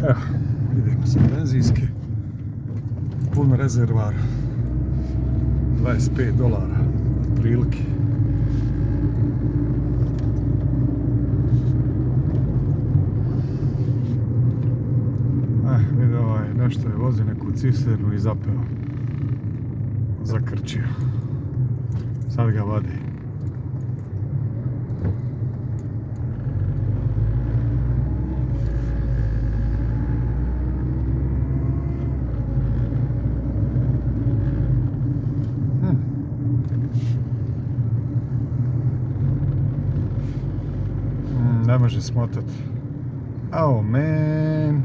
Evo, idemo sa benzinske. Pun rezervar. $25 otprilike. Vidi nešto je vozio neku cisternu i zapeo. Zakrčio. Sad ga vadi. Ne može smotat. Oh man.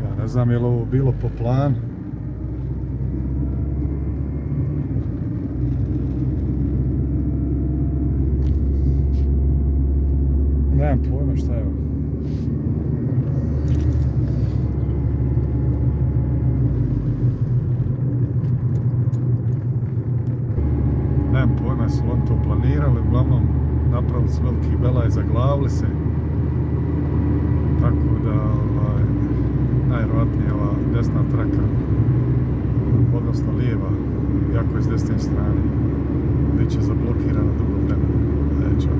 Ja ne znam je li ovo bilo po planu. Nemam pojma šta je ovo. Nemam pojma jesu li oni to planirali, uglavnom napravili su veliki belaj, zaglavili se. Tako da najvjerojatnije ova desna traka, odnosno lijeva, iako je s desne strane, bit će zablokirana dugo vremena. Čao.